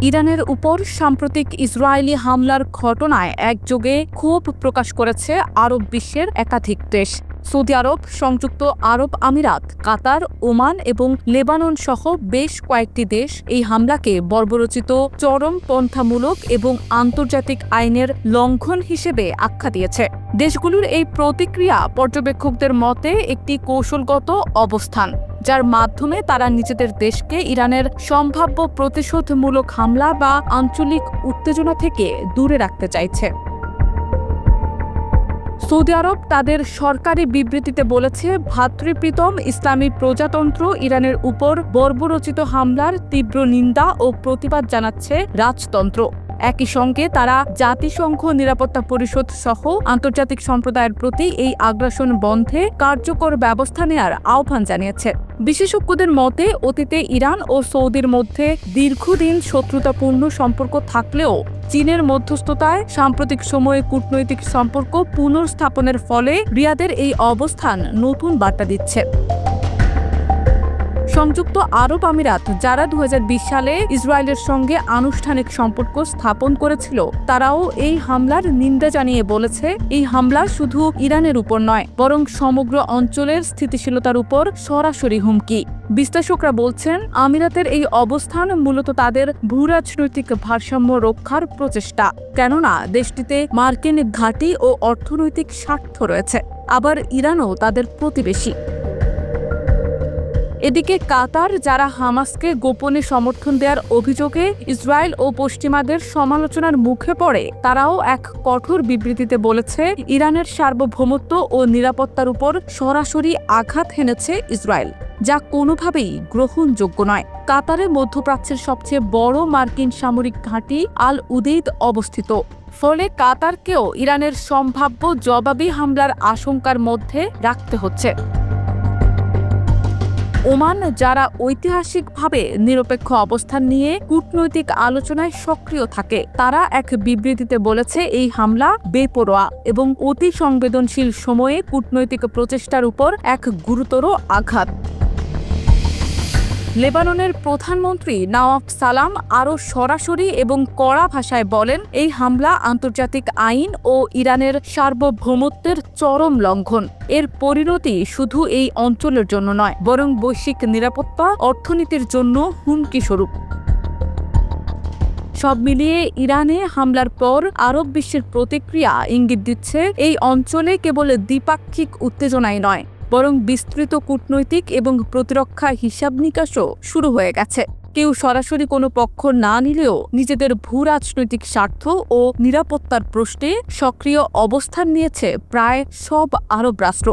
ইরানের উপর সাম্প্রতিক ইসরায়েলি হামলার ঘটনায় একযোগে ক্ষোভ প্রকাশ করেছে আরব বিশ্বের একাধিক দেশ। সৌদি আরব, সংযুক্ত আরব আমিরাত, কাতার, ওমান এবং লেবানন সহ বেশ কয়েকটি দেশ এই হামলাকে বর্বরোচিত, চরমপন্থামূলক এবং আন্তর্জাতিক আইনের লঙ্ঘন হিসেবে আখ্যা দিয়েছে। দেশগুলোর এই প্রতিক্রিয়া পর্যবেক্ষকদের মতে একটি কৌশলগত অবস্থান, যার মাধ্যমে তারা নিজেদের দেশকে ইরানের সম্ভাব্য প্রতিশোধমূলক হামলা বা আঞ্চলিক উত্তেজনা থেকে দূরে রাখতে চাইছে। সৌদি আরব তাদের সরকারি বিবৃতিতে বলেছে, ভ্রাতৃপ্রীতম ইসলামী প্রজাতন্ত্র ইরানের উপর বর্বরোচিত হামলার তীব্র নিন্দা ও প্রতিবাদ জানাচ্ছে রাজতন্ত্র। একই সঙ্গে তারা জাতিসংঘ নিরাপত্তা পরিষদ সহ আন্তর্জাতিক সম্প্রদায়ের প্রতি এই আগ্রাসন বন্ধে কার্যকর ব্যবস্থা নেওয়ার আহ্বান জানিয়েছে। বিশেষজ্ঞদের মতে, অতীতে ইরান ও সৌদির মধ্যে দীর্ঘদিন শত্রুতাপূর্ণ সম্পর্ক থাকলেও চীনের মধ্যস্থতায় সাম্প্রতিক সময়ে কূটনৈতিক সম্পর্ক পুনর্স্থাপনের ফলে রিয়াদের এই অবস্থান নতুন বার্তা দিচ্ছে। সংযুক্ত আরব আমিরাত, যারা 2020 সালে ইসরায়েলের সঙ্গে আনুষ্ঠানিক সম্পর্ক স্থাপন করেছিল, তারাও এই হামলার নিন্দা জানিয়ে বলেছে, এই হামলা শুধু ইরানের উপর নয়, বরং সমগ্র অঞ্চলের স্থিতিশীলতার উপর সরাসরি হুমকি। বিশ্লেষকরা বলছেন, আমিরাতের এই অবস্থান মূলত তাদের ভূরাজনৈতিক ভারসাম্য রক্ষার প্রচেষ্টা, কেননা দেশটিতে মার্কিন ঘাঁটি ও অর্থনৈতিক স্বার্থ রয়েছে। আবার ইরানও তাদের প্রতিবেশী। এদিকে কাতার, যারা হামাসকে গোপনে সমর্থন দেওয়ার অভিযোগে ইসরায়েল ও পশ্চিমাদের সমালোচনার মুখে পড়ে, তারাও এক কঠোর বিবৃতিতে বলেছে, ইরানের সার্বভৌমত্ব ও নিরাপত্তার উপর সরাসরি আঘাত হেনেছে ইসরায়েল, যা কোনোভাবেই গ্রহণযোগ্য নয়। কাতারে মধ্যপ্রাচ্যের সবচেয়ে বড় মার্কিন সামরিক ঘাঁটি আল উদেইদ অবস্থিত, ফলে কাতারকেও ইরানের সম্ভাব্য জবাবি হামলার আশঙ্কার মধ্যে রাখতে হচ্ছে। ওমান, যারা ঐতিহাসিকভাবে নিরপেক্ষ অবস্থান নিয়ে কূটনৈতিক আলোচনায় সক্রিয় থাকে, তারা এক বিবৃতিতে বলেছে, এই হামলা বেপরোয়া এবং অতি সংবেদনশীল সময়ে কূটনৈতিক প্রচেষ্টার উপর এক গুরুতর আঘাত। লেবাননের প্রধানমন্ত্রী নওয়াফ সালাম আরও সরাসরি এবং কড়া ভাষায় বলেন, এই হামলা আন্তর্জাতিক আইন ও ইরানের সার্বভৌমত্বের চরম লঙ্ঘন। এর পরিণতি শুধু এই অঞ্চলের জন্য নয়, বরং বৈশ্বিক নিরাপত্তা অর্থনীতির জন্য হুমকি স্বরূপ। সব মিলিয়ে ইরানে হামলার পর আরব বিশ্বের প্রতিক্রিয়া ইঙ্গিত দিচ্ছে, এই অঞ্চলে কেবল দ্বিপাক্ষিক উত্তেজনাই নয়, বরং বিস্তৃত কূটনৈতিক এবং প্রতিরক্ষা হিসাব নিকাশও শুরু হয়ে গেছে। কেউ সরাসরি কোনো পক্ষ না নিলেও নিজেদের ভূরাজনৈতিক স্বার্থ ও নিরাপত্তার প্রশ্নে সক্রিয় অবস্থান নিয়েছে প্রায় সব আরব রাষ্ট্র।